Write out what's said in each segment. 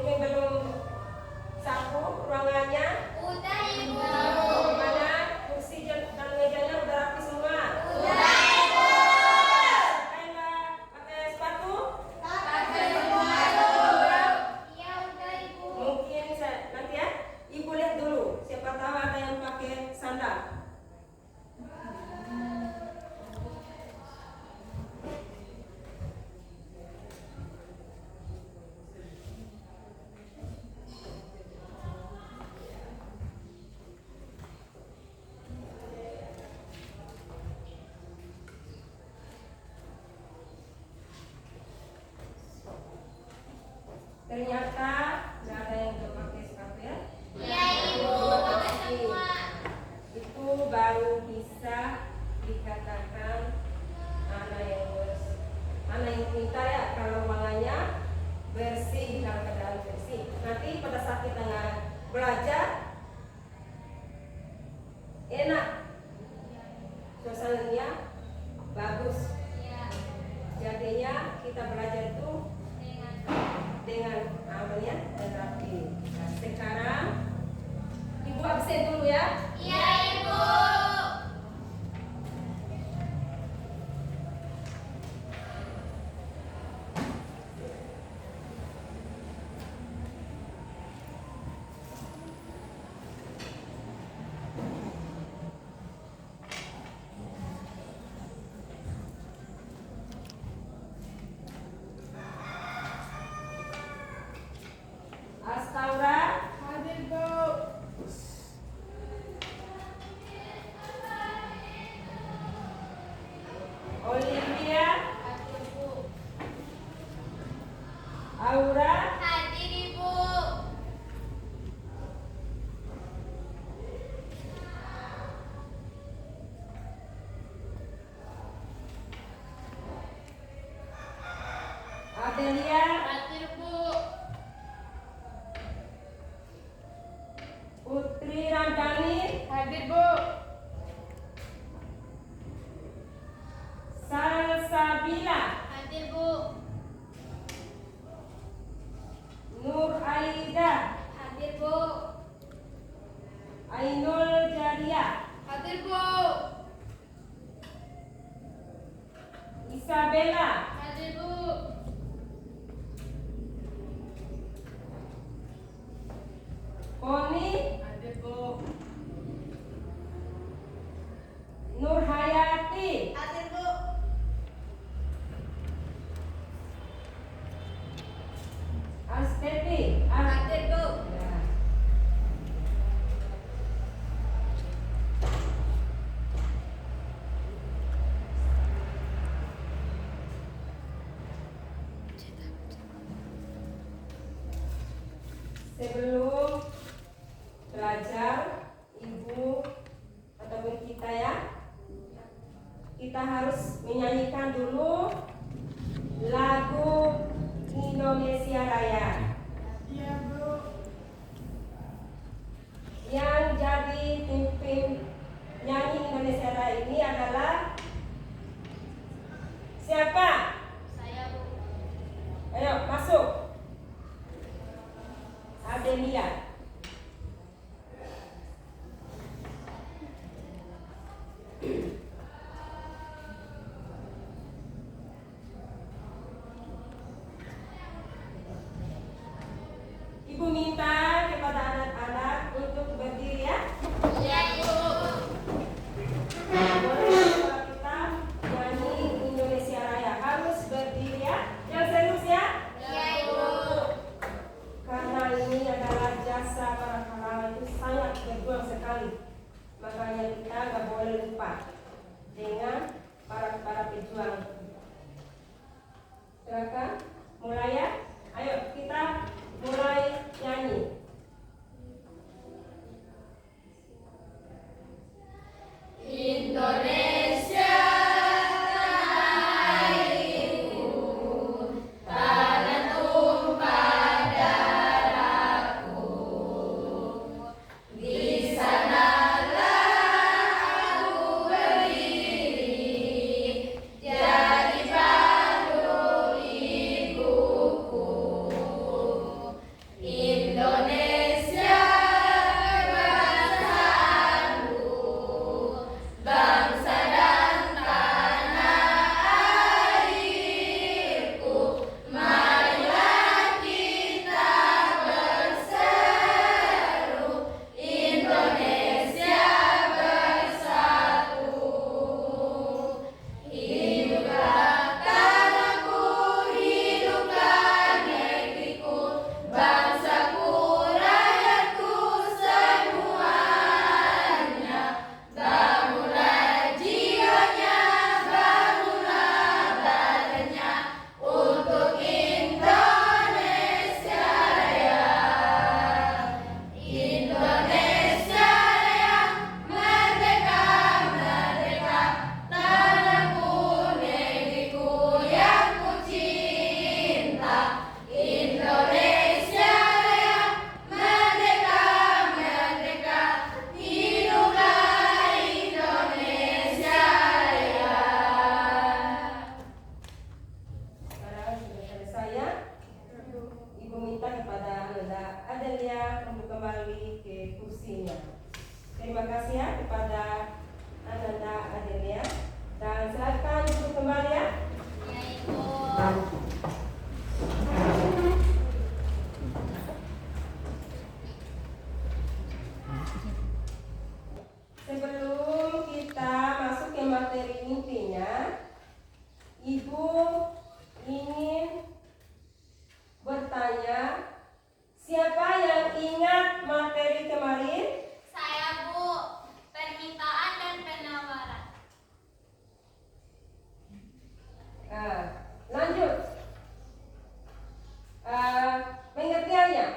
Mungkin belum sapu ruangannya? Udah, Ibu. Gimana? Kursi dan mejanya udah rapi semua? Udah, Ibu. Pakai nggak pakai sepatu? Pakai sepatu. Iya, udah, Ibu. Mungkin nanti ya, Ibu lihat dulu. Siapa tahu ada yang pakai sandal. Ternyata nggak ada yang belum pakai sepatu ya? Iya, Ibu. Pakai semua. Itu baru bisa dikatakan anak yang pintar ya, kalau ruangannya bersih, dalam keadaan bersih. Nanti pada saat kita nggak belajar enak, suasananya bagus. Iya. Jadinya kita belajar itu dengan amannya dan rapi. Nah, sekarang Ibu absen dulu ya. Iya, Ibu. Astaura, Hadir, Bu. Olivia, Hadir, Bu. Aura, Hadir, Ibu. Adelia, Hadir, Bu. Putri Ramdhani, Hadir, Bu. Salsabila, Hadir, Bu. Nur Aida, Hadir, Bu. Ainul Jaria, Hadir, Bu. Isabella, Hadir, Bu. Koni, Hadir, Bu. Nur Hayati, Hadir, Bu. Asteti, Hadir, Bu. Ya. Sebelum belajar, Ibu ataupun kita ya, kita harus menyanyikan dulu lagu Indonesia Raya. Iya, Bu. Yang jadi pimpin nyanyi Indonesia Raya ini adalah siapa? Saya, Bu. Ayo masuk. Adelia. Ibu minta kepada anak-anak untuk berdiri ya. Iya, Ibu. Boleh kalau kita nyanyi Indonesia Raya harus berdiri ya. Yang serius ya. Iya, Ibu. Karena ini adalah jas terima kasih ya kepada Ananda Adelia. Dan silakan duduk kembali ya. Ya, Ibu. Sebelum kita masuk ke materi intinya, Ibu ingin bertanya, siapa yang ingat materi kemarin? Saya, Bu. Permintaan dan penawaran. Nah, lanjut. Pengertiannya.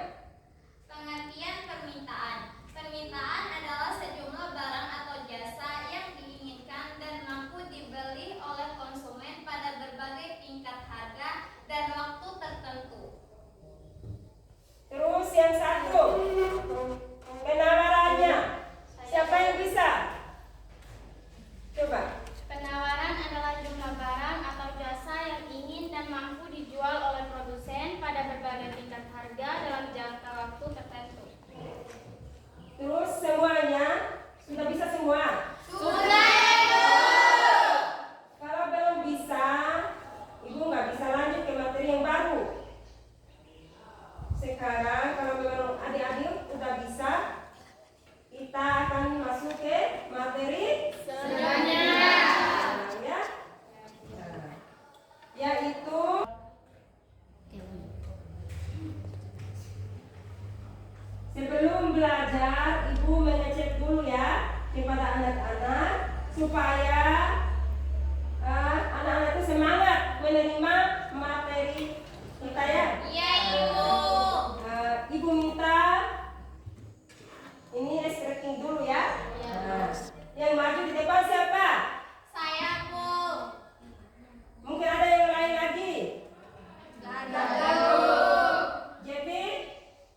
Pengertian permintaan. Permintaan adalah sejumlah barang atau jasa yang diinginkan dan mampu dibeli oleh konsumen pada berbagai tingkat harga dan waktu tertentu. Terus yang satu, penawarannya. Siapa yang bisa? Coba. Penawaran adalah jumlah barang atau jasa yang ingin dan mampu dijual oleh produsen pada berbagai tingkat harga dalam jangka waktu tertentu. Terus semuanya sudah bisa semua? Sudah, Kalau belum bisa, Ibu nggak bisa lanjut ke materi yang baru. Sekarang kalau memang adik-adik udah bisa, kita akan masuk ke materi selanjutnya. ya. Nah, yaitu sebelum belajar, Ibu mengecek dulu ya kepada anak-anak supaya anak-anak itu semangat menerima materi kita ya. Iya, Ibu. Ibu minta ini stretching dulu ya. Nah, yang maju di depan siapa? Saya, Bu. Mungkin ada yang lain lagi. JB,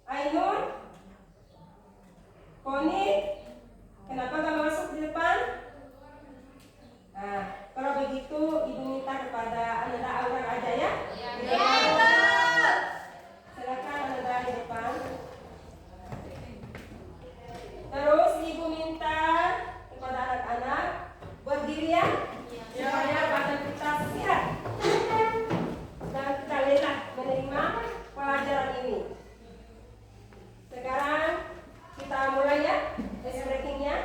Ainur, Koni, kenapa nggak masuk di depan? Nah, kalau begitu Ibu minta kepada Ananda Aura aja ya. Di depan. Silakan Ananda di depan. Terus Ibu minta kepada anak-anak berdiri ya, supaya badan kita sehat dan kita lelah menerima pelajaran ini. Sekarang kita mulai ya, stretchingnya.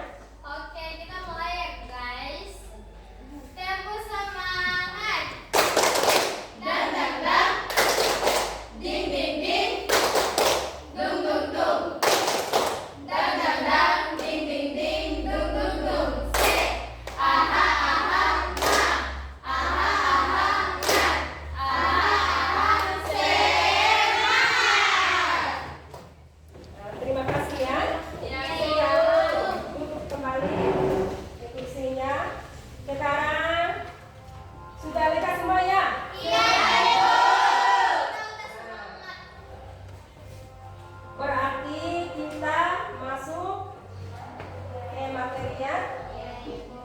Oke, kita mulai ya, guys. Tempo semangat. Dan dan dan. Ding ding ding. Dung dung dung. Dan dan dan. Ding ding ding. Dung dung dung. Se. Aha aha na. Aha aha na. Aha aha semangat. Nah, terima kasih ya. Ya, Sekarang duduk kembali di kursinya. Sekarang sudah lega semua ya? Iya, Ibu. Kita udah semangat. Berarti kita masuk ke materinya. Iya, Ibu.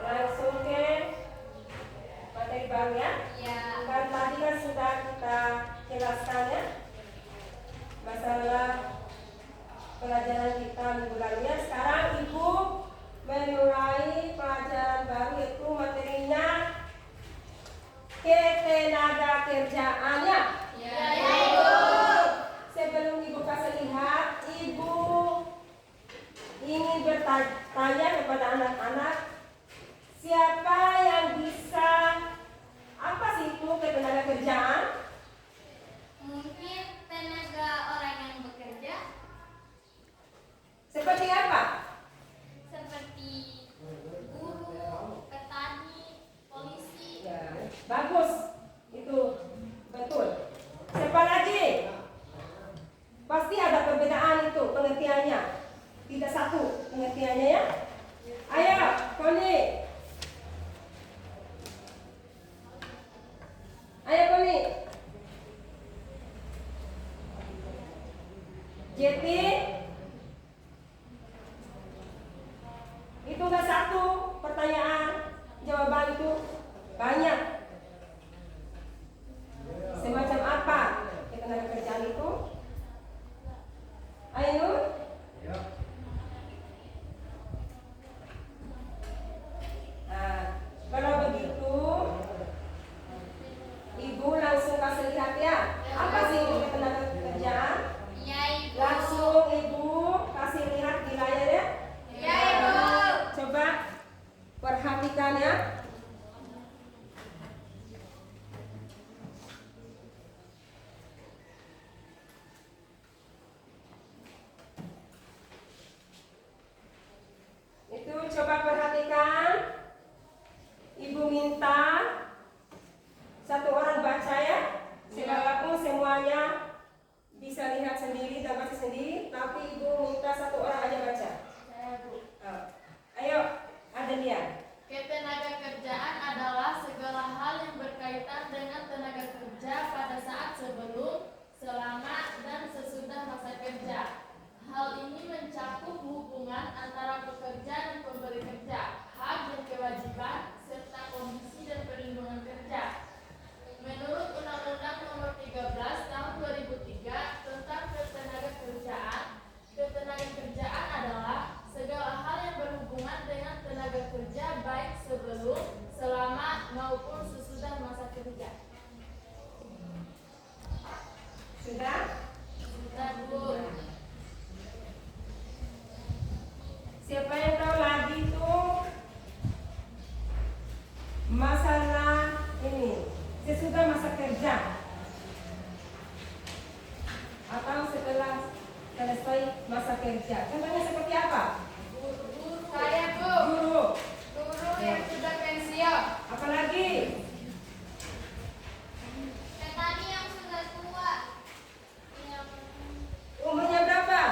Langsung ke materi baru ya. Iya. Kan tadi kan sudah kita jelaskan ya masalah pelajaran kita minggu lalu ya. Sekarang Ibu memulai pelajaran baru yaitu materinya ketenaga kerjaannya. Iya, Ibu. Sebelum Ibu kasih lihat, Ibu ingin bertanya kepada anak-anak, siapa yang bisa, apa sih itu ketenaga kerjaan? Mungkin tenaga orang yang bekerja Seperti apa? seperti guru, petani, polisi. Ya, bagus, itu betul. Siapa lagi? Pasti ada perbedaan itu pengertiannya. Tidak satu pengertiannya ya. Ayo, Koni. Ayo, Koni. Jeti. Itu enggak satu pertanyaan, jawaban itu banyak. Semacam apa ketenaga kerjaan itu? Ainur? sendiri dan baca sendiri, tapi Ibu minta satu orang aja baca. Saya, Bu. Ayo, Adelia. Ketenagakerjaan adalah segala hal yang berkaitan dengan tenaga kerja pada saat sebelum, selama, dan sesudah masa kerja. Hal ini mencakup hubungan antara pekerja dan pemberi kerja, hak dan kewajiban, serta kondisi dan perlindungan kerja. Menurut Undang-Undang Nomor 13 Tahun 2003 tentang ketenagakerjaan adalah segala hal yang berhubungan dengan tenaga kerja baik sebelum, selama, maupun sesudah masa kerja. Sudah? Sudah, Bu. Siapa yang tahu lagi tuh masalah ini sesudah masa kerja atau setelah selesai masa kerja? Contohnya seperti apa? Saya, Bu. Guru. Guru yang sudah pensiun. Apalagi? Petani yang sudah tua. Yang Umurnya berapa?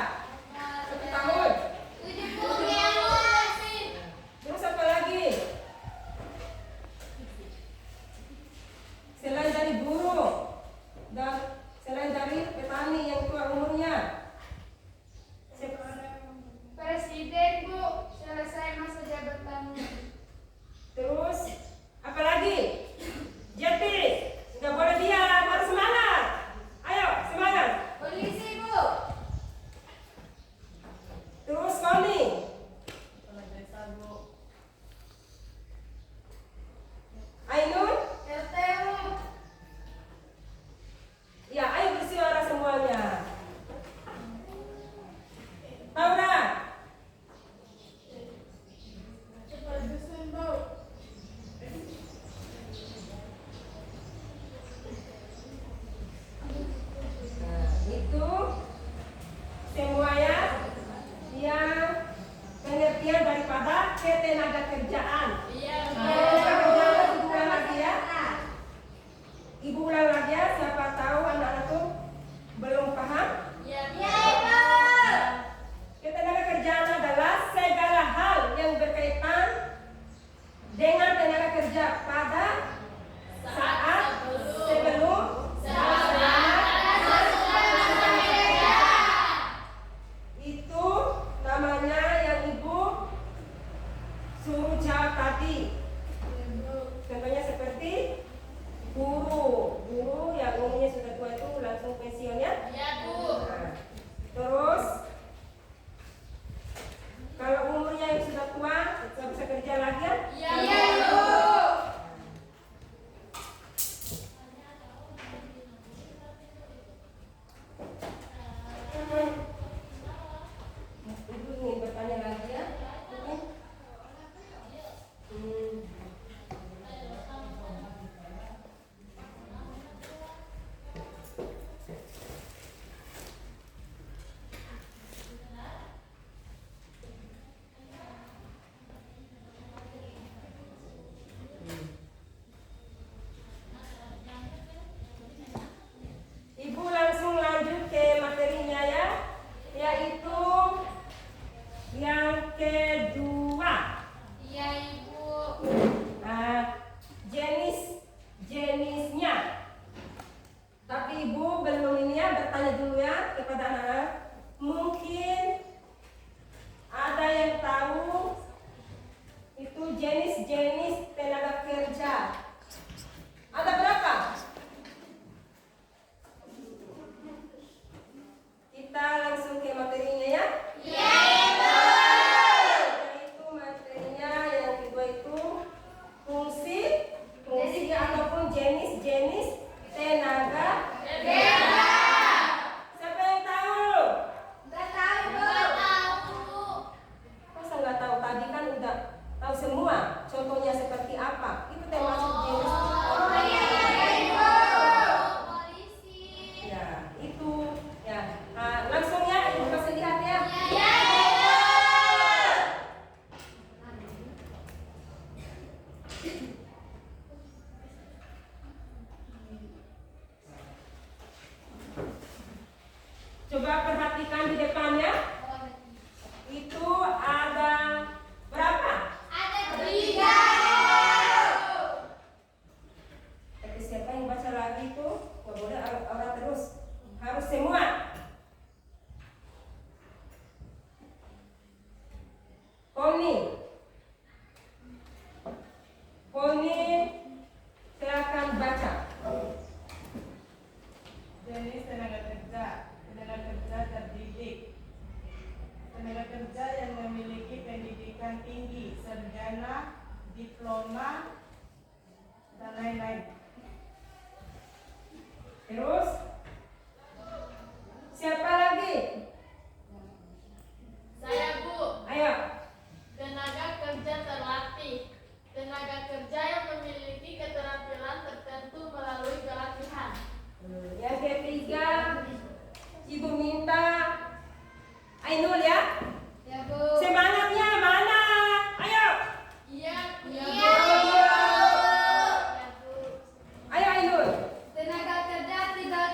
Satu tahun. 70 tahun. Terus apa lagi? Selain dari guru dan selain dari petani yang tua umurnya. Presiden, Bu. Selesai masa jabatannya. Terus apa lagi? Jati, nggak boleh diam, harus semangat. Ayo semangat. Polisi, Bu. Terus Koni, Ainun, RT, Bu. ya ayo bersuara semuanya. Taura, Kepala dusun, Bu. nah, itu semuanya yang pengertian daripada ketenagakerjaan. Iya, Ketenagakerjaan ibu ulang lagi ya. Ibu ulang lagi ya. Siapa tahu anak-anak tuh belum paham? Iya, Ketenagakerjaan adalah segala hal yang berkaitan dengan tenaga kerja pada saat sebelum itu namanya yang ibu suruh jawab tadi. Contohnya seperti guru yang umurnya sudah tua itu langsung pensiun ya. Iya, Bu. Nah, terus kalau umurnya yang sudah tua nggak bisa kerja lagi ya? Iya, Bu. Ibu ingin bertanya lagi ya? Oke. Ibu langsung lanjut ke materinya ya, yaitu yang kedua. Iya, Ibu. Jenisnya. Tapi ibu belum ini ya, bertanya dulu ya kepada anak-anak. Mungkin ada yang tahu itu jenis-jenis tenaga kerja. Ada berapa? Kita langsung ke materinya ya. Yaitu materinya yang kedua itu fungsi ataupun jenis-jenis tenaga kerja. Siapa yang tahu? Nggak tahu, Bu. Nggak tahu. Masa nggak tahu? Tadi kan udah tahu semua. Contohnya seperti Coba perhatikan di depannya. Itu ada berapa? Ada 3. Tapi siapa yang baca lagi itu? Gak boleh orang terus. Harus semua. Poni. Poni, silakan baca. Jenis tenaga kerja terdidik, tenaga kerja yang memiliki pendidikan tinggi, sarjana, diploma, dan lain-lain. Terus, siapa lagi? Saya, Bu. Ayo. Tenaga kerja terlatih. Tenaga kerja yang memiliki keterampilan tertentu melalui pelatihan. Yang ketiga, Ibu minta Ainul ya. Ya, Bu. Semangatnya mana? Ayo. Iya, Bu. Iya, Bu. Ayo Ainul. Tenaga kerja tidak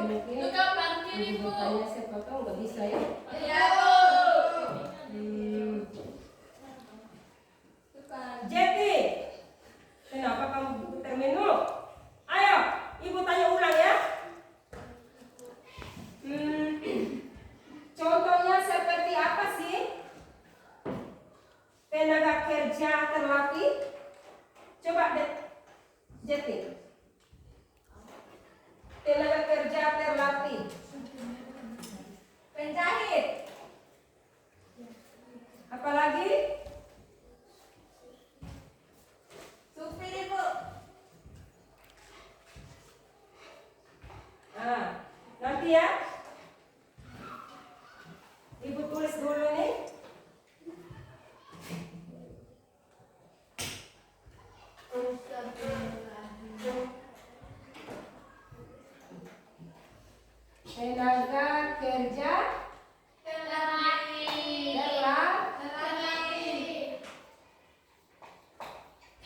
mungkin Tukang parkir ibu ibu. tanya siapa tahu nggak bisa ya. Iya, Bu. Jeti, kenapa kamu putar menu? Ayo, ibu tanya ulang ya. Contohnya seperti apa sih? Tenaga kerja terlatih. Coba deh, Jeti. Tenaga kerja terlatih. Penjahit. Apalagi? Supir, Ibu. Nah, nanti ya. Ibu tulis dulu nih. Tenaga kerja terlatih.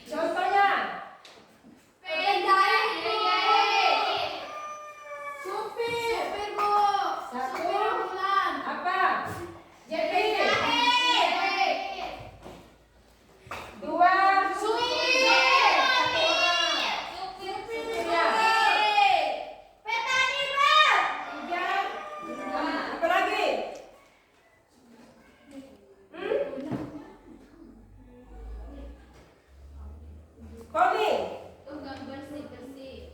Contohnya, Supir, Bu. satu, Supir ambulan. apa? Jadi, dua, Supir. satu orang. Supirnya. Petani, Bang. Tiga, apa lagi? Koni, Tukang bersih-bersih.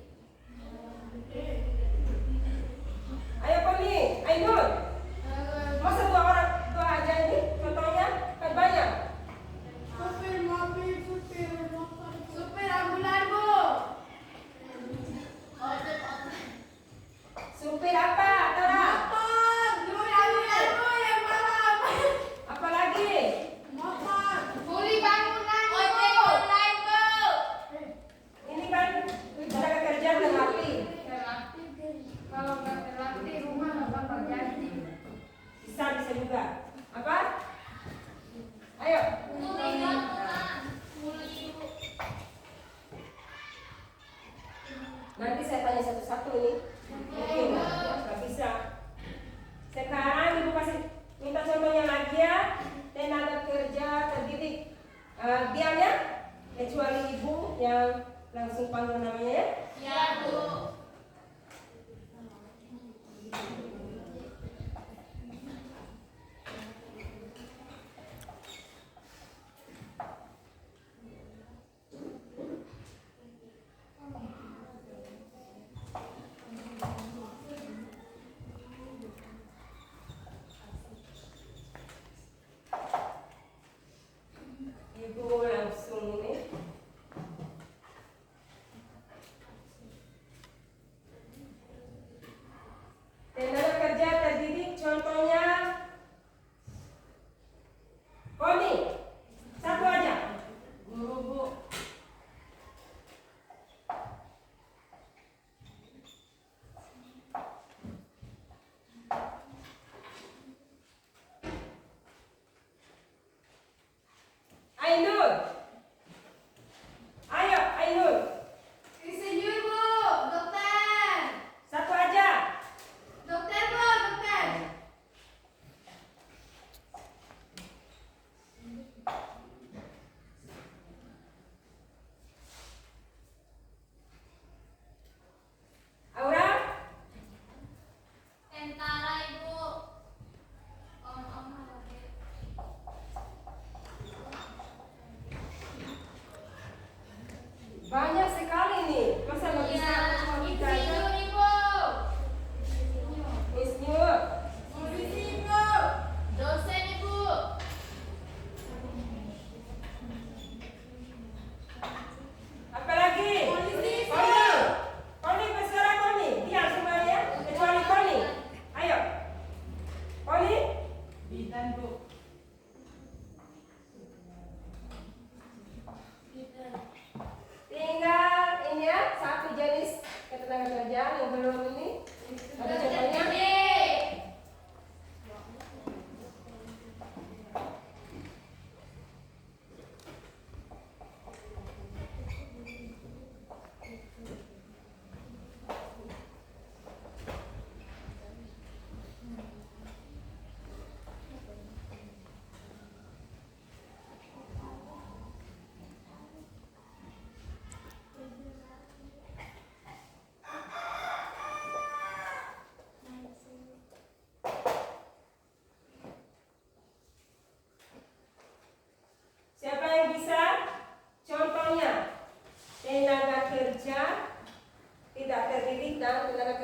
ayo Koni, Ainul. Masa dua aja ini? Contohnya kan banyak. Supir mobil, supir motor. Supir ambulan, Bu. Supir apa? Tara. Motor. Supir ambulan, Bu, yang balap. Apa lagi? Motor. Kuli bangunan, Bu. Ini kan tenaga kerja terlatih. Kalau nggak terlatih, rumah nggak bakal jadi. Bisa juga. Apa? Ayo. Nanti saya tanya satu-satu ini. Mungkin ya.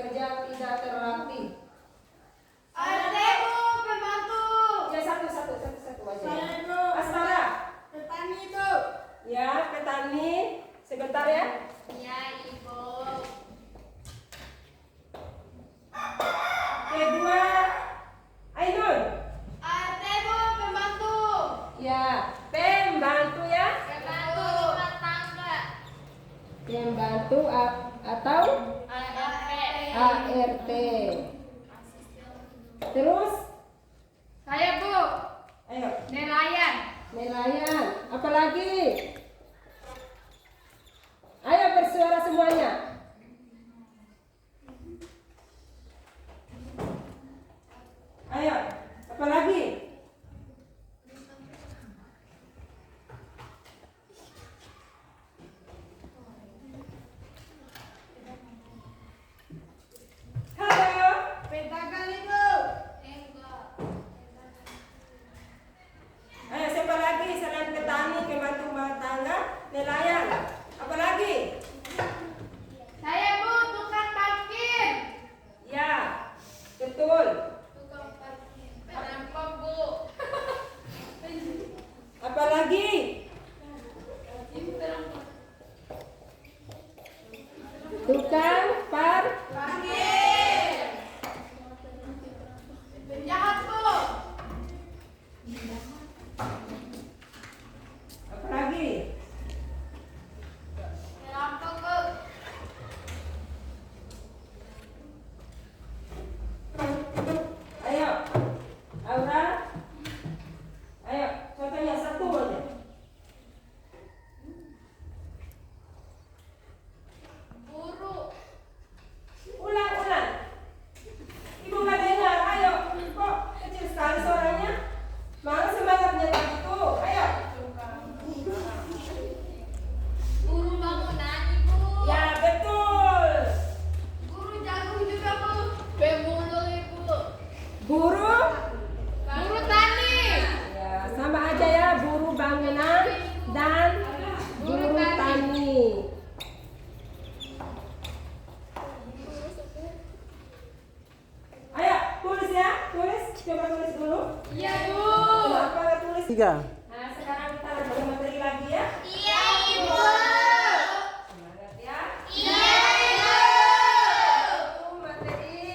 kerja tidak terlatih. ART Bu, pembantu. Ya satu aja. Saya Bu, Asmara. petani Bu. Ya, petani. Sebentar ya. Ya, Ibu. Kedua, Ainun. ART Bu, pembantu. Ya, pembantu ya. Pembantu rumah tangga. Pembantu atau ART. Terus, Saya Bu, ayo, nelayan. nelayan. Apalagi? Ayo bersuara semuanya. Ayo, apalagi? Halo. Pedagang Ibu. Ayo, siapa lagi selain petani, pembantu rumah tangga, nelayan? Apalagi? Saya Bu, tukang parkir. Ya, betul. Perampok, Bu. Apalagi? Tukang Parkir. Penjahat Bu. apalagi? Perampok, Bu. Ayo, Aura. Ayo, contohnya satu aja. Guru. Ulang. Ibu nggak dengar. Ayo, kok kecil sekali suaranya? Mana semangatnya tadi tuh? Ayo. Guru bangunan, Ibu. Ya, betul. Guru jagung juga Bu. Pemulung, Ibu. Guru? Guru tani. Ya, sama aja ya, guru bangunan dan guru tani. Ayo, tulis ya, tulis. Coba tulis dulu. Iya Bu. Kenapa nggak tulis? 3. Nah, sekarang kita lanjut materi lagi ya. Iya, Ibu. Semangat ya. Iya, Ibu. Itu materi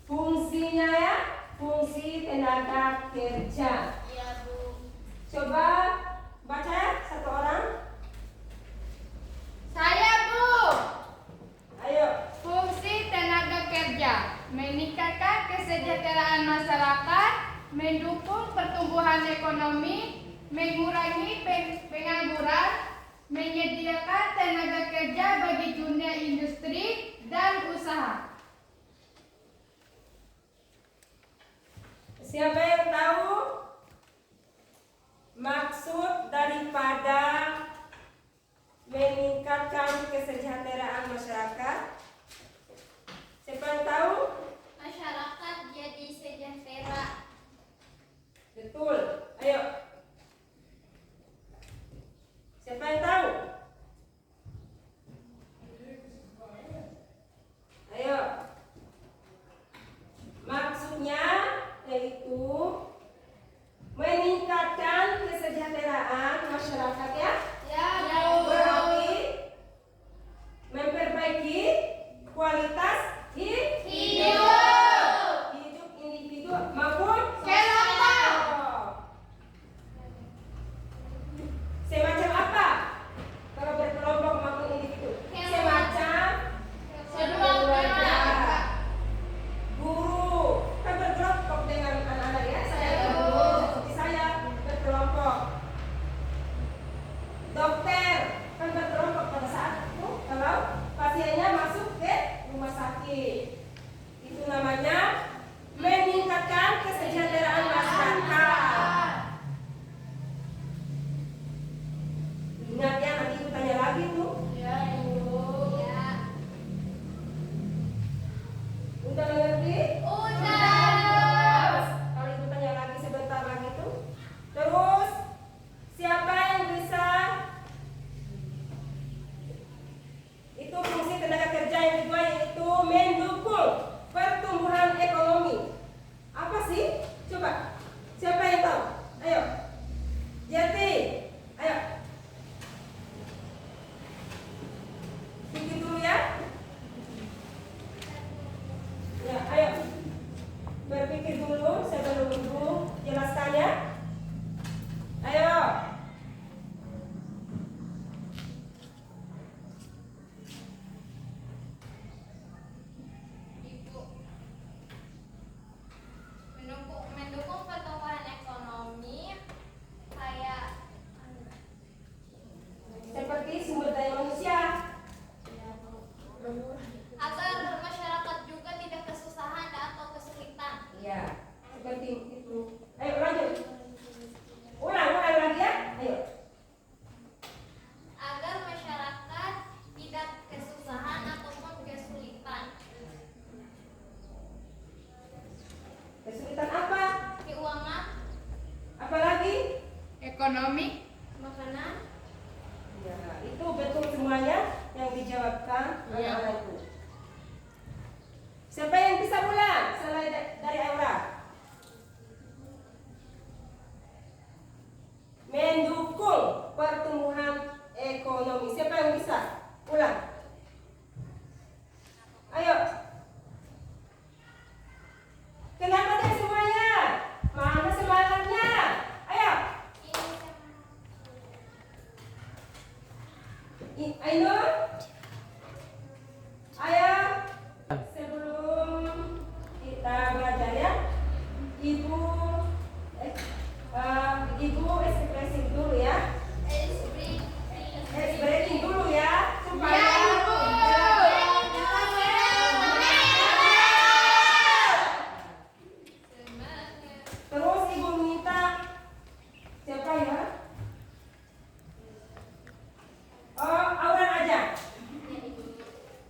fungsinya ya, fungsi tenaga kerja. Iya, Bu. Coba baca ya, satu orang. Saya Bu. Ayo. Fungsi tenaga kerja meningkatkan kesejahteraan masyarakat, mendukung pertumbuhan ekonomi, mengurangi pengangguran, menyediakan tenaga kerja bagi dunia industri dan usaha. Siapa yang tahu maksud daripada meningkatkan kesejahteraan masyarakat? Siapa yang tahu? Masyarakat jadi sejahtera. Betul. Ayo. Siapa yang tahu? Ayo. Maksudnya yaitu meningkatkan kesejahteraan masyarakat ya. Ya Berarti memperbaiki kualitas hidup individu maupun kelompok. Mami? Makanan. Ya, itu betul semuanya yang dijawabkan Iya. anak-anak itu. Siapa yang bisa ulang selain dari Aura? Mendukung pertumbuhan ekonomi. Siapa yang bisa ulang? Ayo. Kenapa tidak semuanya? Mana semangatnya? Ayo. Ainur. Ayo. Sebelum kita belajar ya, Ibu ekspresi dulu ya. Breaking dulu ya supaya terus Ibu minta siapa ya? Oh, Auran aja.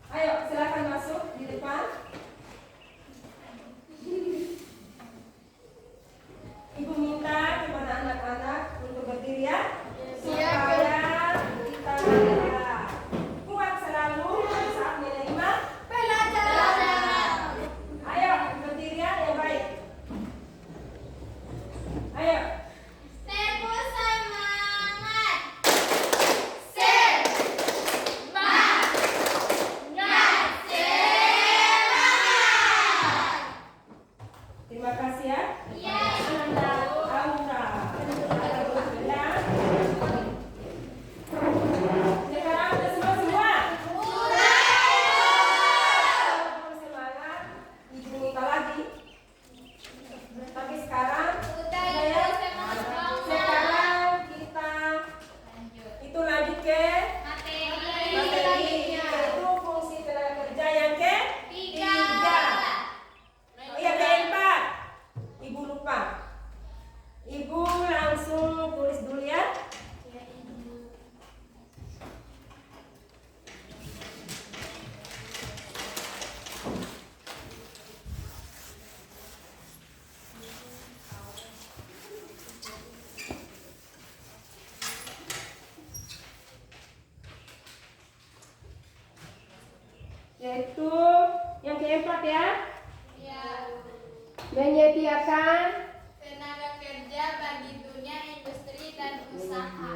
Ayo silakan masuk di depan. Ibu minta kepada anak-anak untuk berdiri ya, supaya kita kuat selalu saat menerima pelajaran. Ayo berdiri ya yang baik. Ayo. Tepu semangat. Terima kasih ya. Iya. Aura. Ya. Sekarang udah semua. Semangat. Ibu minta lagi. Tapi sekarang Udah ya. semangat banget. Sekarang kita itu lanjut ke materi. Itu fungsi tenaga kerja yang Tiga. Oh iya, keempat. Ibu lupa. Ibu langsung tulis dulu ya. Yaitu yang keempat ya. Ya. Menyediakan Tenaga kerja bagi dunia industri dan usaha.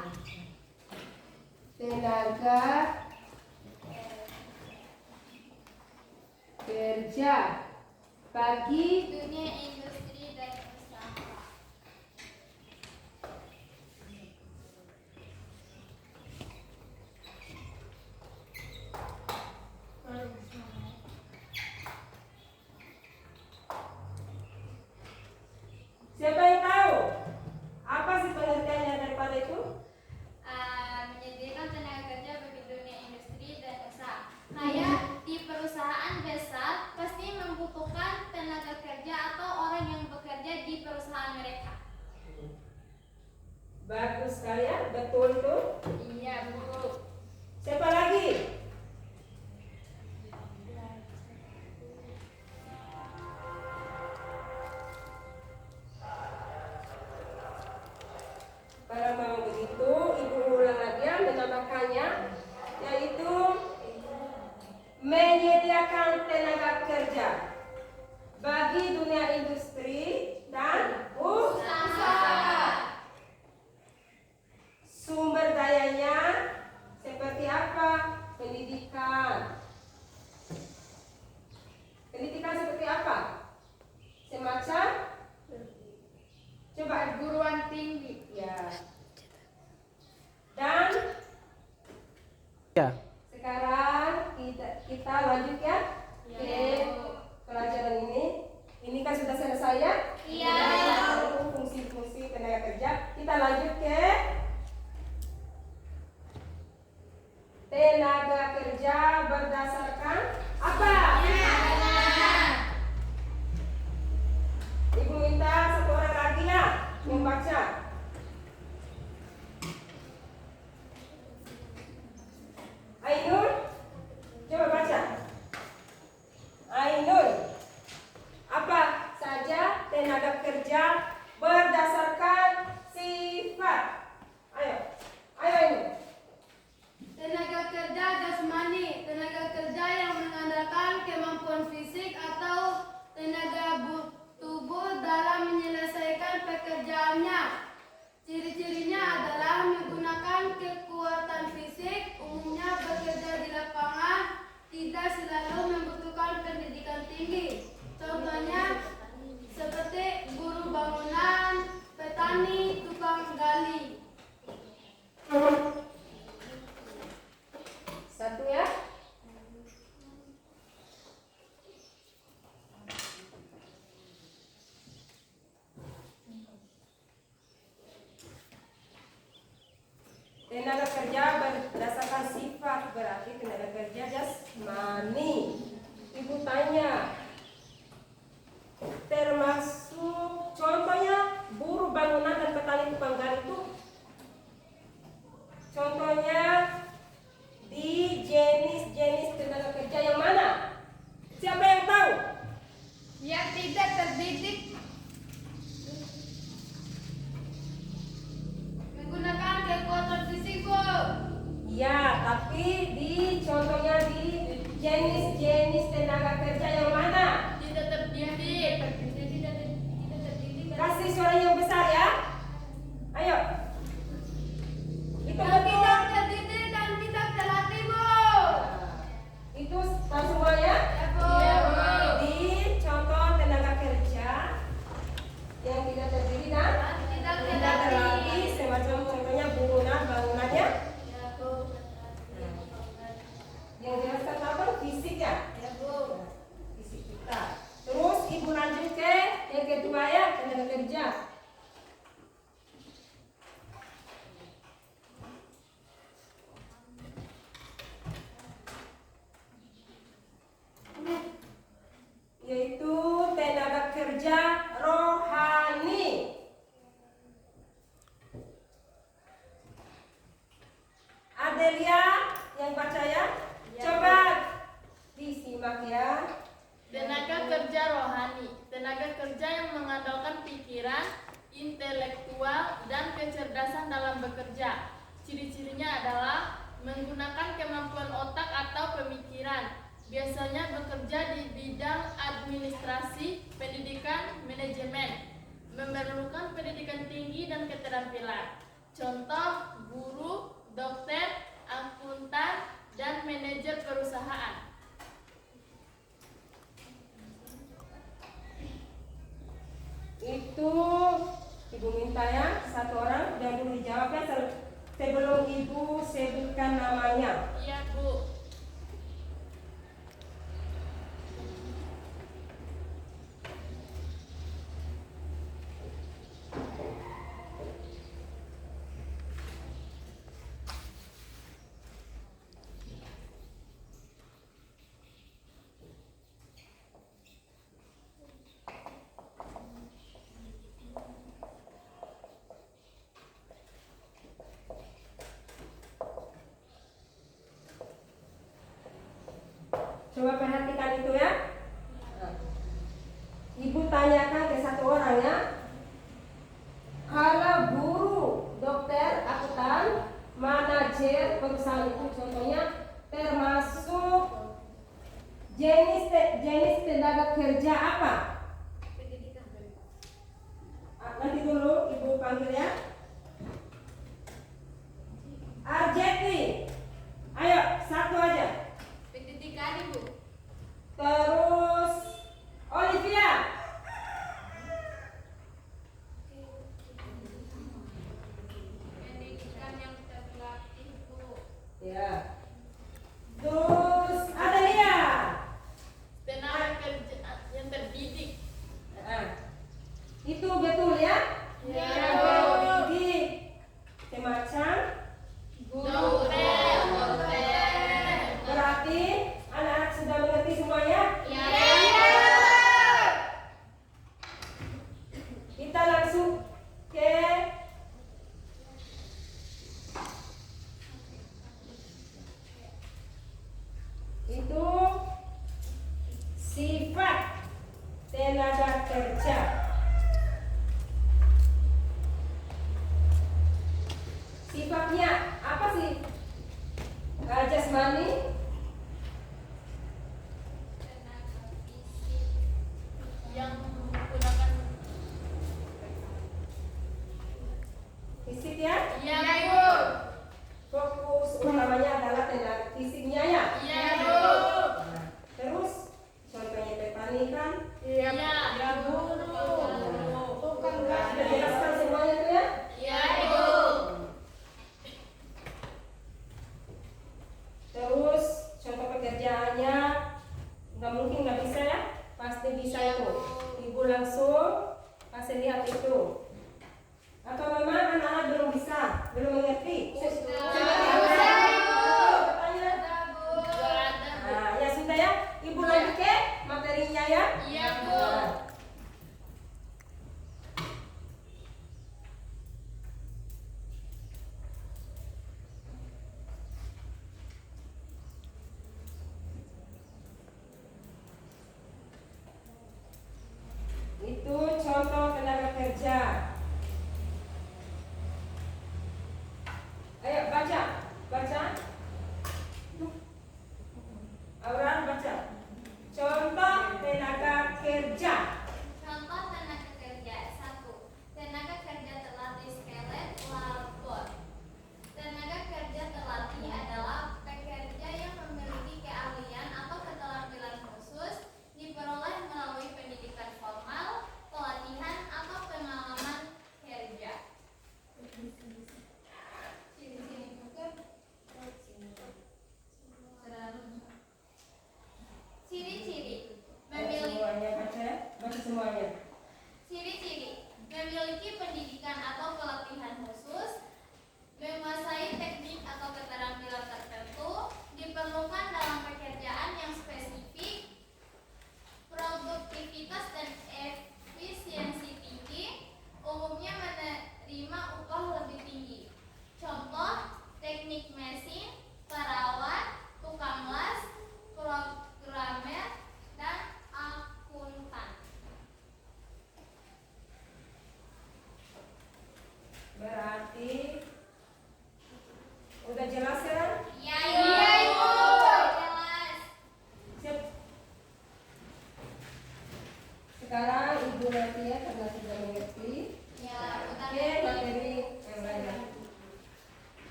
tenaga kerja bagi Dunia industri dan usaha. siapa yang tahu? Apa sih pengertiannya daripada itu? Menyediakan tenaga kerja bagi dunia industri dan usaha. Kayak di perusahaan besar pasti membutuhkan tenaga kerja atau orang yang bekerja di perusahaan mereka. Bagus sekali ya, betul itu. Iya, Bu. Siapa lagi? Kalau mau begitu, Ibu ulang lagi ya menambahkannya, yaitu menyediakan tenaga kerja bagi dunia industri dan Usaha. sumber dayanya seperti apa? Pendidikan. Pendidikan seperti apa? Semacam coba Perguruan tinggi. ya. Dan Ya. sekarang kita lanjut ya ke pelajaran ini. Ini kan sudah selesai ya? Iya. Fungsi-fungsi tenaga kerja. Kita lanjut ke tenaga kerja berdasarkan apa? Ibu minta satu orang lagi ya membaca. Ainur, coba baca. Ainur, apa saja tenaga kerja berdasarkan sifat? Tenaga kerja berdasarkan sifat, berarti tenaga kerja jasmani. Ibu tanya, termasuk contohnya buruh bangunan dan petani tukang gali itu, contohnya di jenis-jenis tenaga kerja yang mana? Siapa yang tahu? Yang tidak terdidik menggunakan kekuatan fisik, Bu. Ya, tapi di contohnya di jenis-jenis tenaga kerja yang mana? Tidak terdidik. Kasih suara yang besar ya. Ayo. Itu Yang betul. tidak terdidik dan tidak terlatih, Bu. Itu tahu semuanya? Ya, Bu. Iya, Bu. Di contoh tenaga kerja yang tidak terdiri dan Tidak tidak terlatih, semacam contohnya bangunannya. Ya, Bu. Yang jelaskan apa? Fisik ya. Ya, Bu. Fisik kita. Terus ibu lanjut ke yang kedua ya, tenaga kerja. Yaitu tenaga kerja rohani. Adelia yang baca ya. Coba disimak ya. Tenaga kerja rohani, tenaga kerja yang mengandalkan pikiran, intelektual, dan kecerdasan dalam bekerja. Ciri-cirinya adalah menggunakan kemampuan otak atau pemikiran. Biasanya bekerja di bidang administrasi, pendidikan, manajemen. Memerlukan pendidikan tinggi dan keterampilan. Contoh, guru, dokter, akuntan, dan manajer perusahaan. Itu ibu minta ya satu orang dan dulu dijawabnya sebelum ibu sebutkan namanya. Iya, Bu. Coba perhatikan itu ya. Ibu tanyakan ke satu orang ya. Kalau guru, dokter, akuntan, manajer perusahaan itu contohnya termasuk jenis tenaga kerja apa? Nanti dulu ibu panggil ya. Arjeti, ayo satu aja. Pendidikan, Ibu. Terus Olivia. Pendidikan yang terlatih, Bu. Ya. Terus Adelia. Tenaga kerja yang terdidik. Itu betul ya? Ya, Didik. Semacam dokter. berarti anak-anak sudah mengerti semuanya? Ya. Kita langsung ke itu sifat tenaga kerja. Sifatnya apa sih? Jasmani, Yang menggunakan fisik ya. iya, Ya, Bu. Ibu. Fokus utamanya adalah tenaga fisiknya ya. Iya, Bu. Nah, terus contohnya petani kan? Iya. Ya, Bu. Tukang gas. Sudah jelaskan semuanya tuh ya. Iya, Bu. Terus contoh pekerjaannya nggak mungkin nggak bisa ya, pasti bisa itu. Ibu langsung kasih lihat itu. Atau memang anak-anak belum bisa, belum mengerti?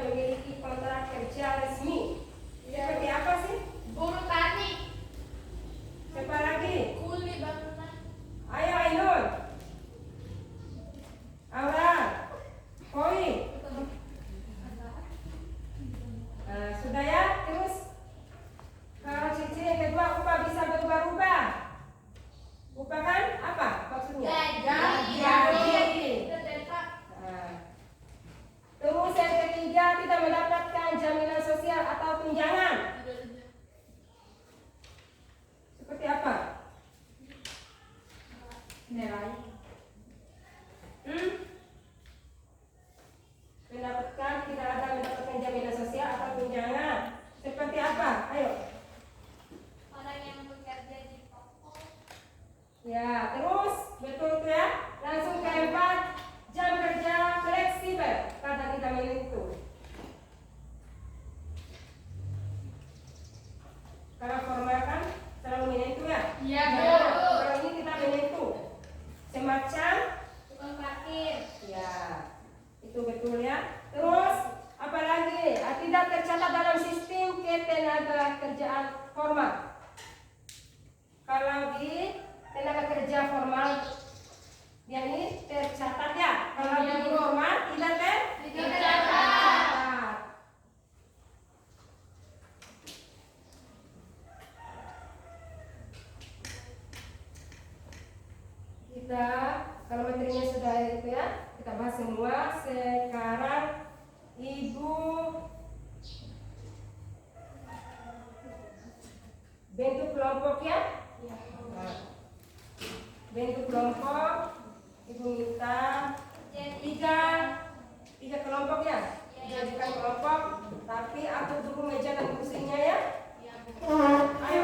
memiliki kontrak kerja resmi. Seperti apa sih? Buruh tani, Siapa lagi? kuli bangunan, Ayo Ainul, Aura, Koi. Sudah ya, terus kalau ciri yang kedua upah bisa berubah-ubah. Upah kan apa maksudnya? Gaji. Nah, terus yang ketiga tidak mendapatkan jaminan sosial atau tunjangan. Seperti apa? Tidak ada mendapatkan jaminan sosial atau tunjangan. Seperti apa? Ayo. Orang yang bekerja di toko. Ya, terus betul itu ya. Langsung keempat, jam kerja fleksibel pada kita menentu. Kalau formal kan selalu menentu ya. Iya, Ya, Bu. kalau ini kita menentu. Semacam Tukang parkir. ya, itu betul ya. Terus apalagi tidak tercatat dalam sistem ketenaga kerjaan formal. Kalau di tenaga kerja formal dia ini tercatat ya. Kalau di informal tidak tercatat. Kita kalau materinya sudah itu ya, kita bahas semua. Sekarang Ibu bentuk kelompok ya. Nah, bentuk kelompok Ibu minta tiga kelompok ya. Jadikan kelompok, tapi atur dulu meja dan kursinya ya. Ayo.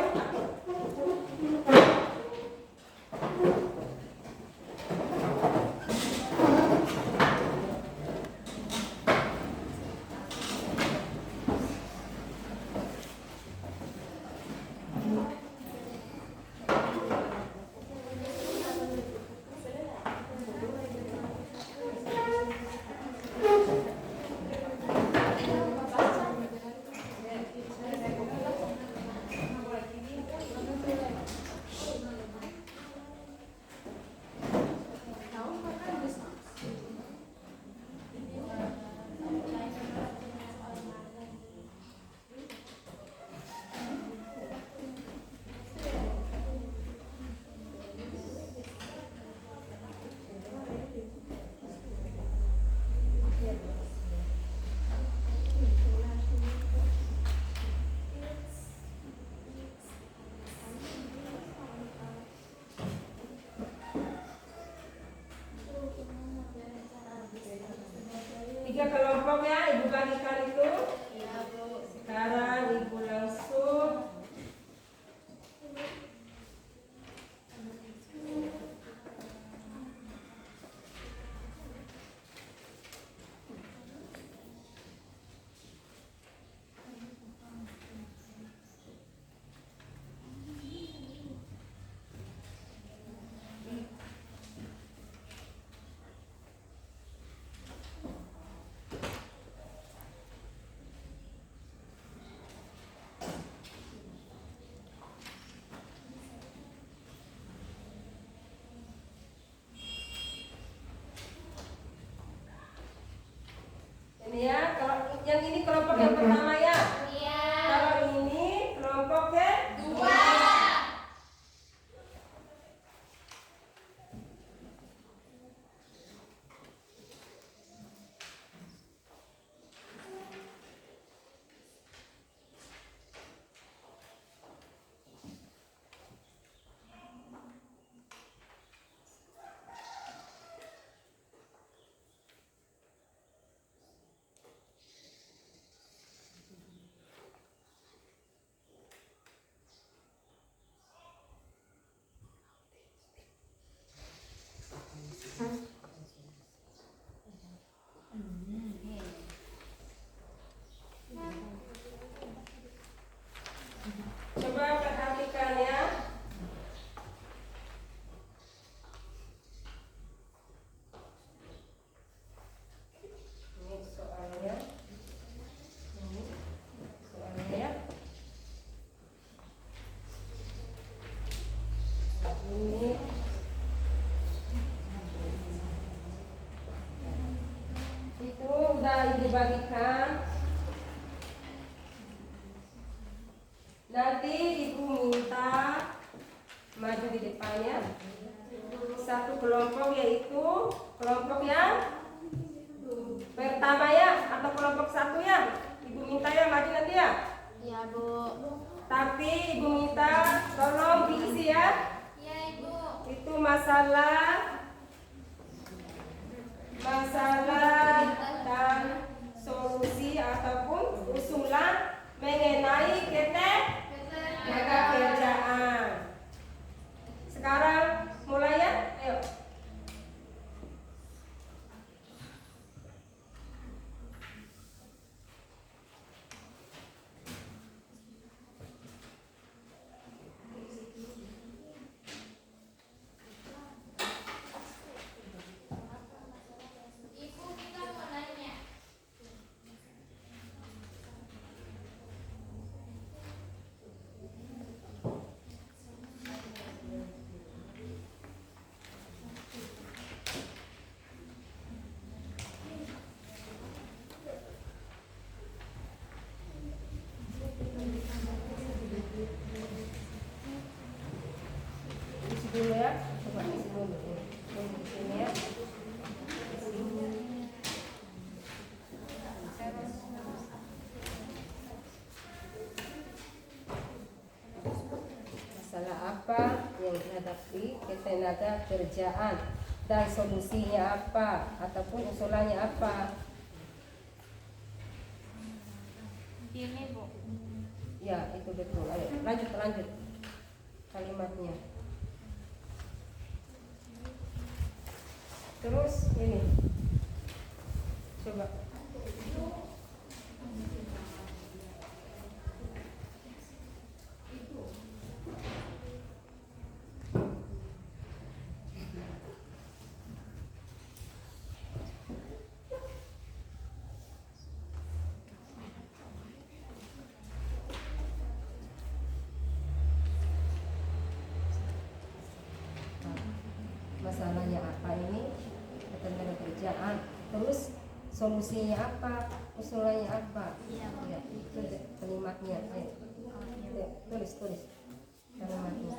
Tiga kelompok ya, Ibu bagikan itu. Sekarang Ibu langsung ini ya. Kalau yang ini kelompok yang pertama ya. Iya. Kalau ini kelompok kedua. minta maju di depannya. Satu kelompok yaitu kelompok yang pertama ya, atau kelompok satu ya. Ibu minta ya maju nanti ya. Iya, Bu. Tapi ibu minta tolong diisi ya. Iya, Ibu. Itu masalah dan solusi ataupun usulan mengenai ketenaga kerjaan. Sekarang mulai ya, ayo. Ibu, kita mau nanya. Isi dulu ya, coba isi dulu. Tunggu di sini ya. Masalah apa yang dihadapi ketenaga kerjaan dan solusinya apa ataupun usulannya apa? Ini, Bu. Ya, itu betul. Ayo, lanjut kalimatnya. Terus ini. Coba. Masalahnya apa ini? Ketenaga kerjaan. Terus solusinya apa? Usulannya apa? Ya, itu kalimatnya. Ayo. Ya, tulis kalimatnya.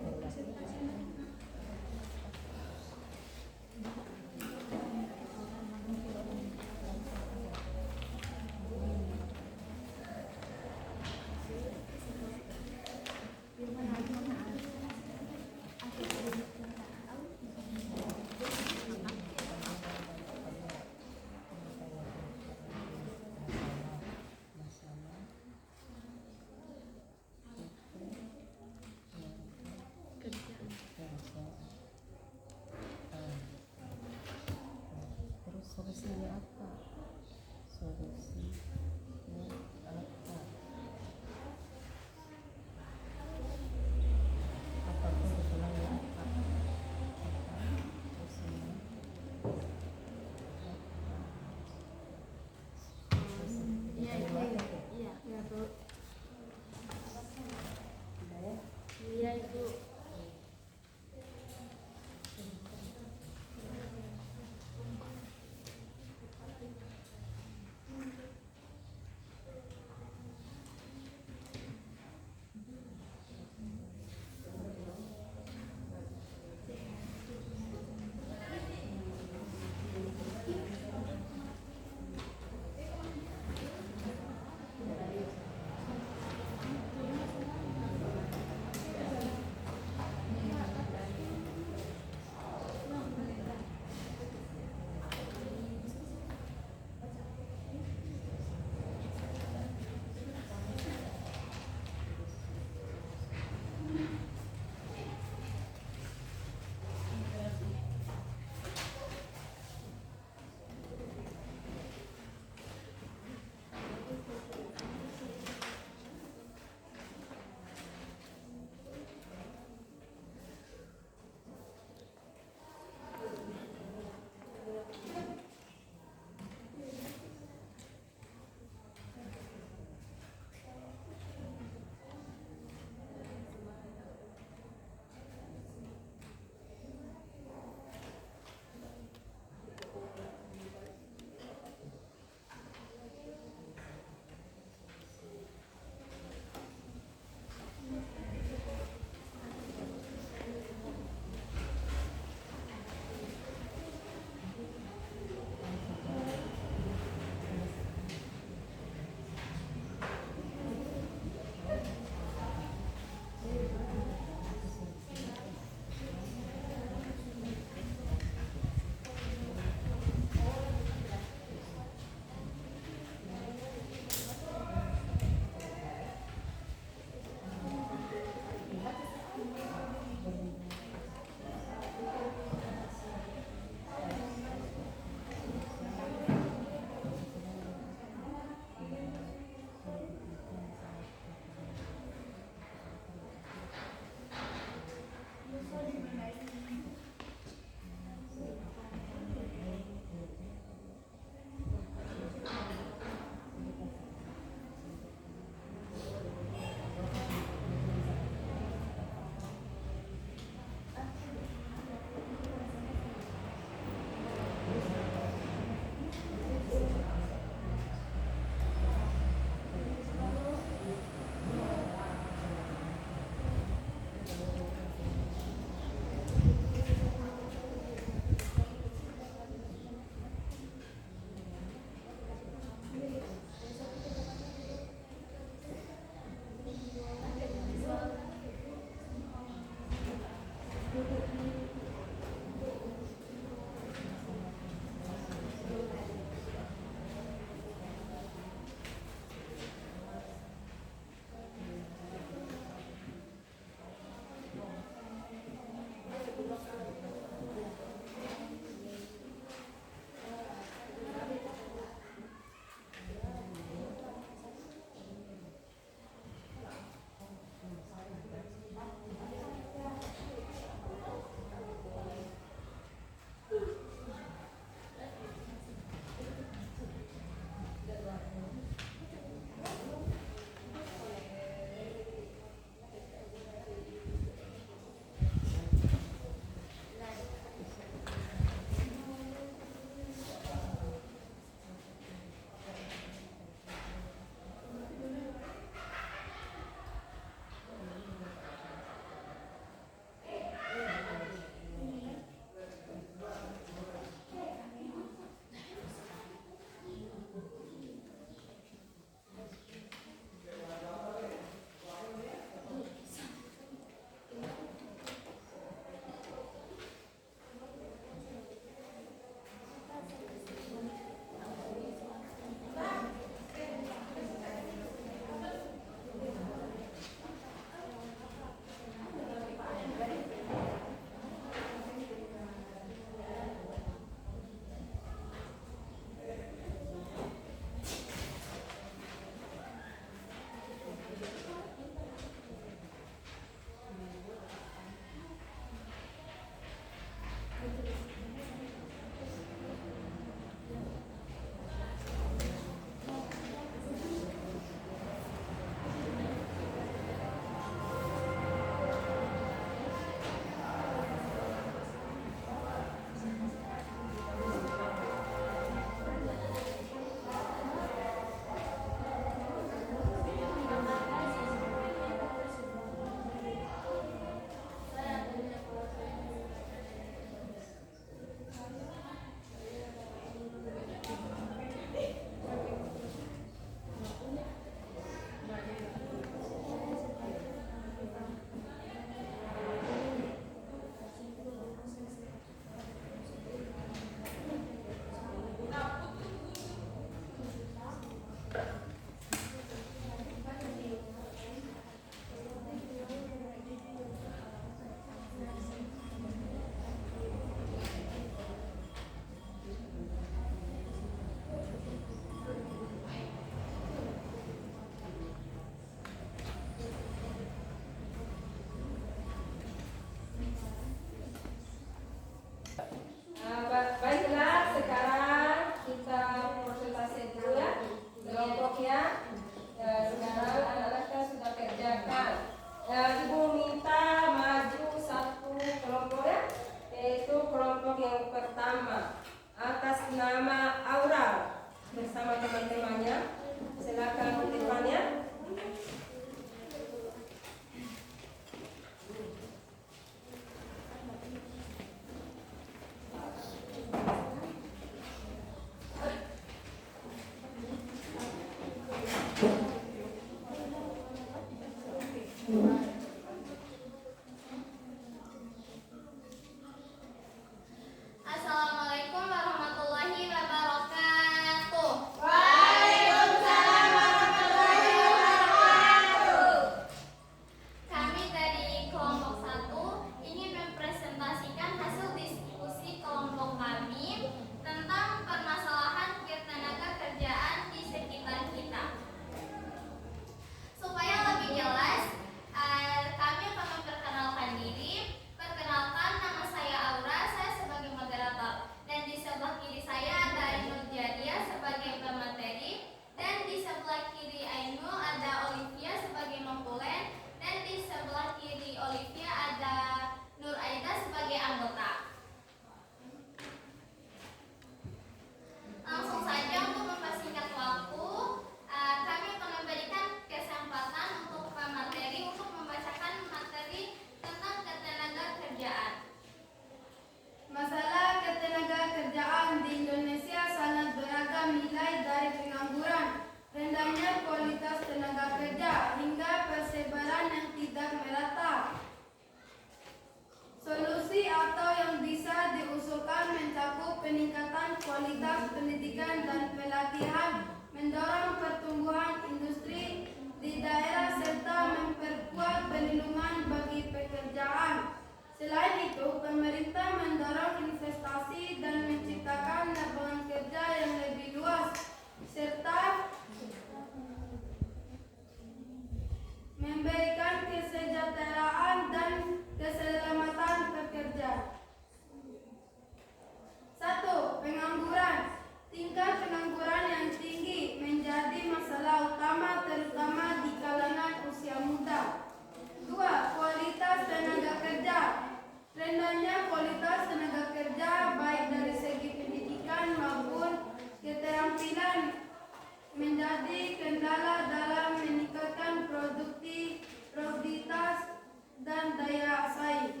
kendala dalam meningkatkan produktivitas dan daya saing.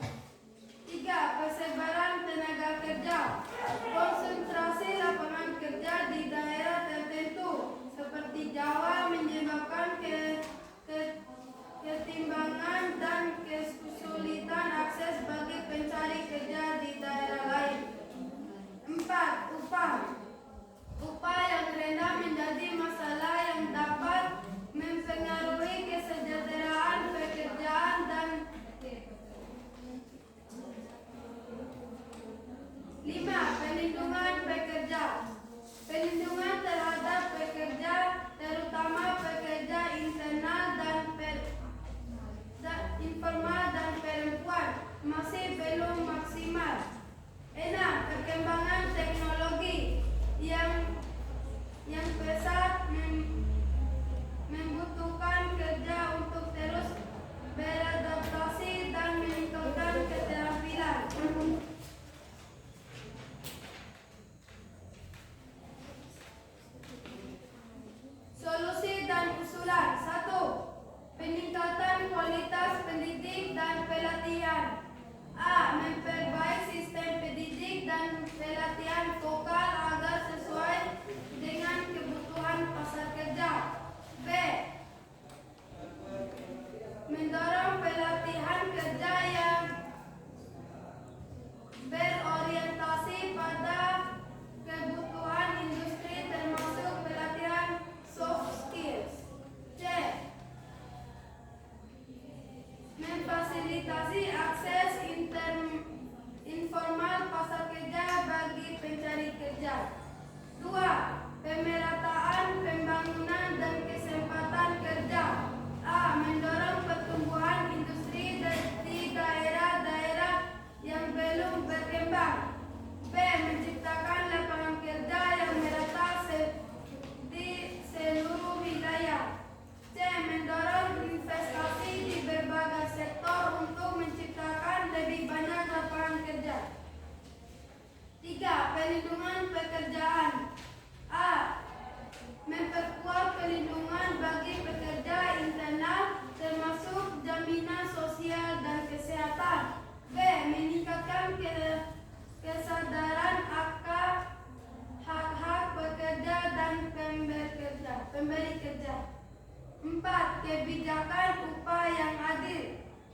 3. Persebaran tenaga kerja. Konsentrasi lapangan kerja di daerah tertentu seperti Jawa menyebabkan ketimbangan dan kesulitan akses bagi pencari kerja di daerah lain. 4. Upah yang rendah menjadi masalah yang dapat mempengaruhi kesejahteraan pekerjaan dan 5. Perlindungan pekerja. Perlindungan terhadap pekerja, terutama pekerja informal dan perempuan, masih belum maksimal. 6. Perkembangan teknologi yang pesat membutuhkan kerja untuk terus beradaptasi dan meningkatkan keterampilan. Solusi dan usulan. 1. Peningkatan kualitas pendidik dan pelatihan. A. Memperbaiki sistem pendidik dan pelatihan vokal agar sesuai dengan kebutuhan pasar kerja. B. Mendorong pelatihan kerja yang berorientasi pada kebutuhan industri termasuk pelatihan soft skills. C. Memfasilitasi akses informal pasar kerja bagi pencari kerja. 2. Pemerataan pembangunan dan kesempatan kerja. A. Mendorong pertumbuhan industri di daerah-daerah yang belum berkembang. B. Menciptakan lapangan kerja yang merata di seluruh wilayah. C. Mendorong investasi di berbagai sektor untuk menciptakan lebih banyak lapangan kerja. 3. Perlindungan pekerjaan. A. Memperkuat perlindungan bagi pekerja internal termasuk jaminan sosial dan kesehatan. B. Meningkatkan kesadaran akan hak-hak pekerja dan pemberi kerja. 4. Kebijakan upah yang adil.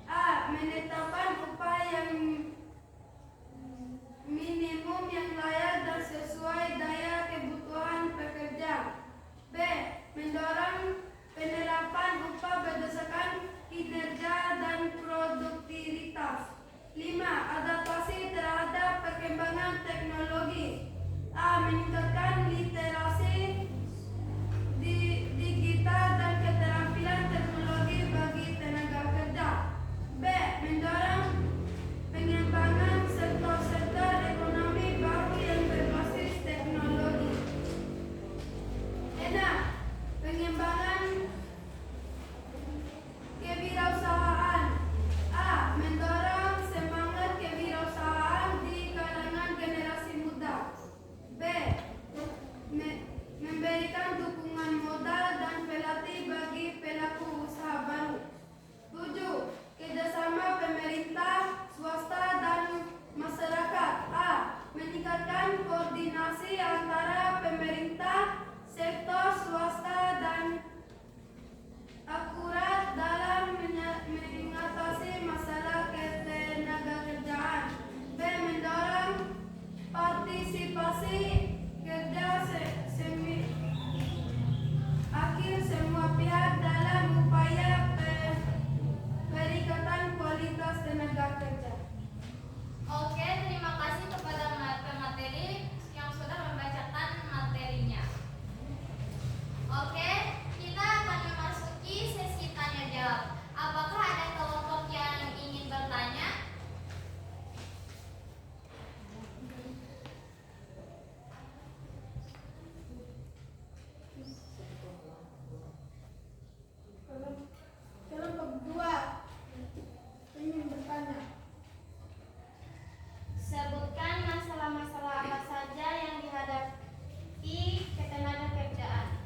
A. Menetapkan upah yang minimum yang layak dan sesuai daya kebutuhan pekerja. B. Mendorong penerapan upah berdasarkan kinerja dan produktivitas. 5. Adaptasi terhadap perkembangan teknologi. A. Meningkatkan literasi digital dan keterampilan teknologi bagi tenaga kerja. B. Mendorong pengembangan sektor-sektor ekonomi baru yang berbasis teknologi. 6. Pengembangan kewirausahaan. A. Mendorong semangat kewirausahaan di kalangan generasi muda. B. Memberikan dukungan modal dan pelatih bagi pelaku usaha baru. 7. Kerjasama pemerintah, swasta, dan masyarakat. A. Meningkatkan koordinasi antara pemerintah, sektor swasta, dan akurat dalam mengatasi masalah ketenagakerjaan. B. Mendorong partisipasi kerja akhir semua pihak dalam upaya peningkatan kualitas tenaga kerja. Oke, terima kasih kepada pemateri yang sudah membacakan materinya. Oke, kita akan memasuki sesi tanya jawab. Apakah ada kelompok yang ingin bertanya? Kelompok 2 ingin bertanya. Sebutkan masalah-masalah apa saja yang dihadapi ketenagakerjaan.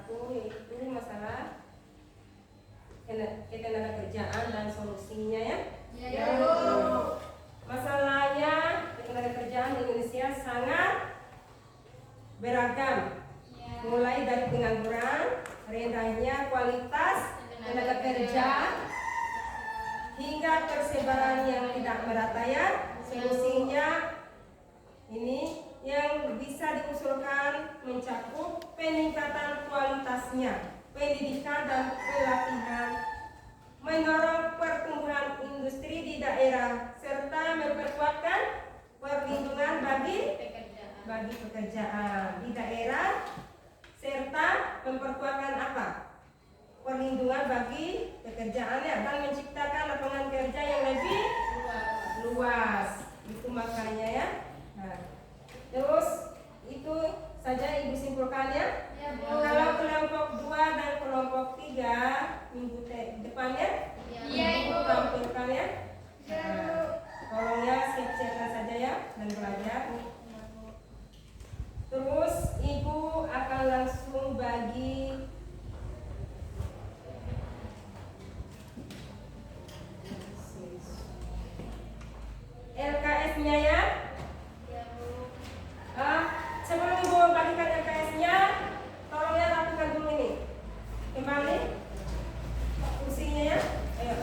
satu yaitu masalah ketenagakerjaan dan solusinya ya. Ya. Masalahnya ketenagakerjaan di Indonesia sangat beragam. Mulai dari pengangguran, rendahnya kualitas tenaga kerja, hingga persebaran yang tidak merata ya. Solusinya ini yang bisa diusulkan mencakup peningkatan kualitasnya, pendidikan dan pelatihan, mendorong pertumbuhan industri di daerah, serta memperkuatkan perlindungan bagi pekerjaan di daerah, serta memperkuatkan apa? Perlindungan bagi pekerjaannya dan menciptakan lapangan kerja yang lebih luas. Itu makanya ya. Nah, terus itu saja Ibu simpulkannya. Ya, Bu. Kalau kelompok 2 dan kelompok 3 minggu depannya, Iya, Ibu. tampilkan ya. Nah, tolong ya siap-siapkan saja ya dan belajar. Terus Ibu akan langsung bagi LKS-nya ya. Sebelum Ibu bagikan LKS-nya, tolong ya rapikan dulu ini. Kembali kursinya ya. Ayo.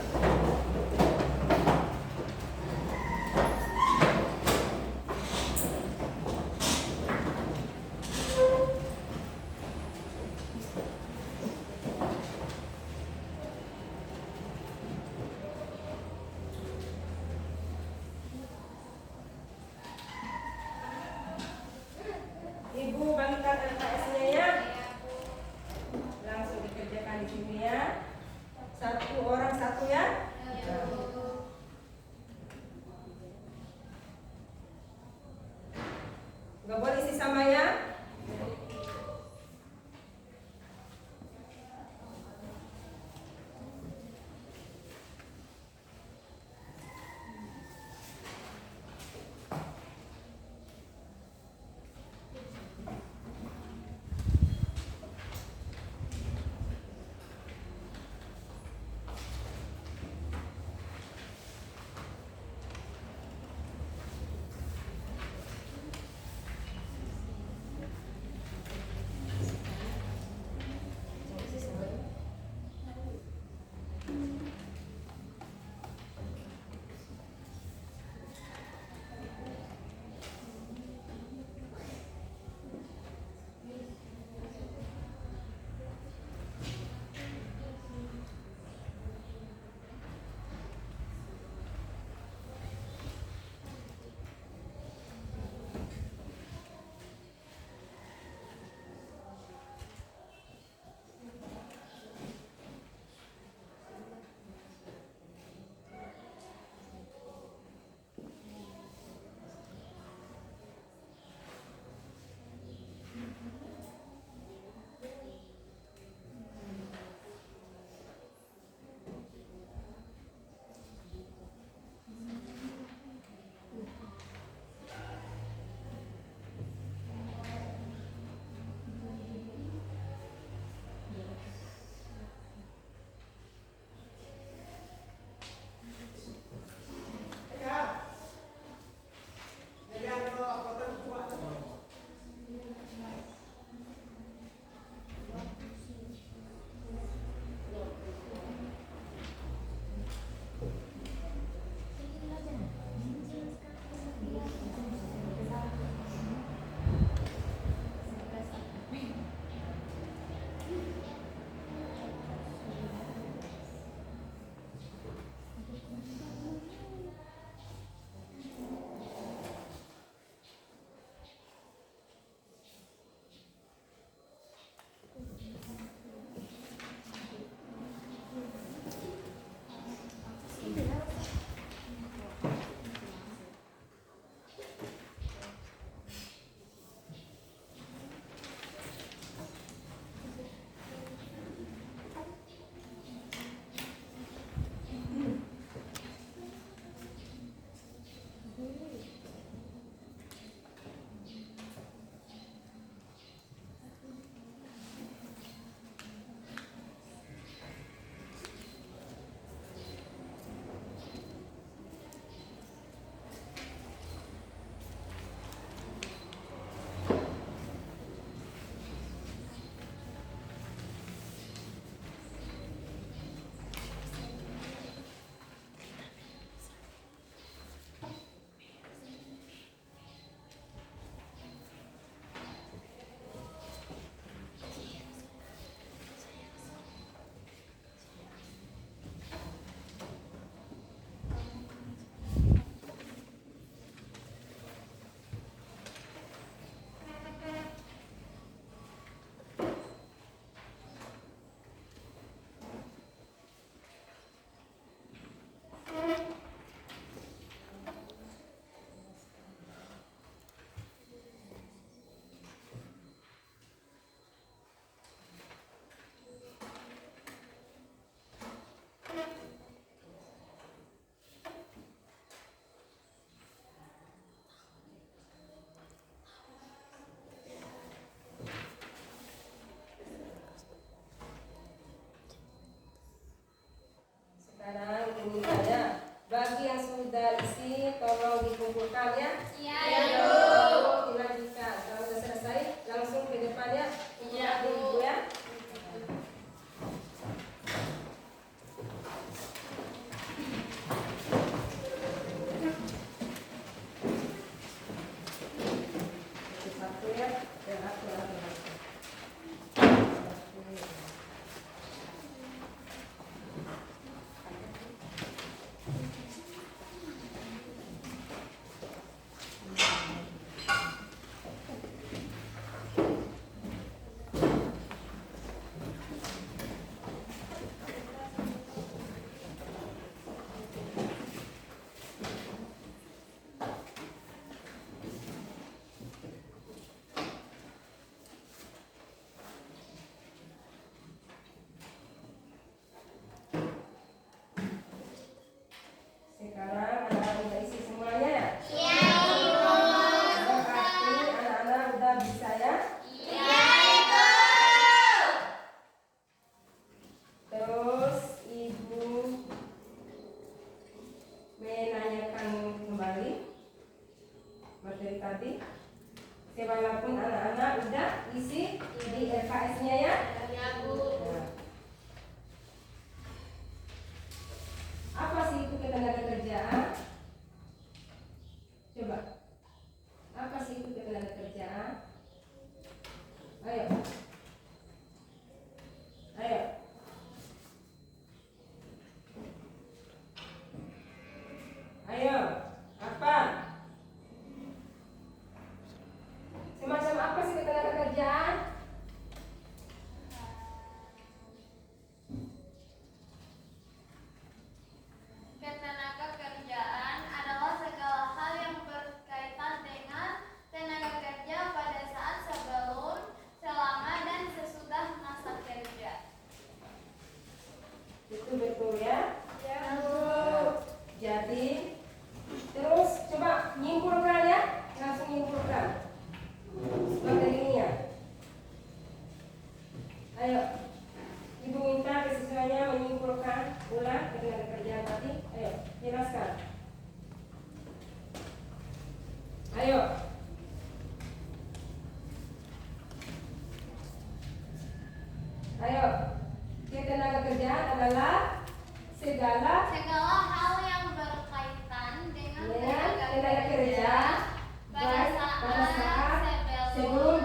Ibu bagikan LKS-nya ya. Langsung dikerjakan di sini ya. Satu orang satu ya. Gak boleh isi sama ya. ulang ketenaga kerjaan tadi. Ayo, jelaskan. Ayo. Ayo. Ketenaga kerjaan adalah segala hal yang berkaitan dengan tenaga kerja pada baik pada saat sebelum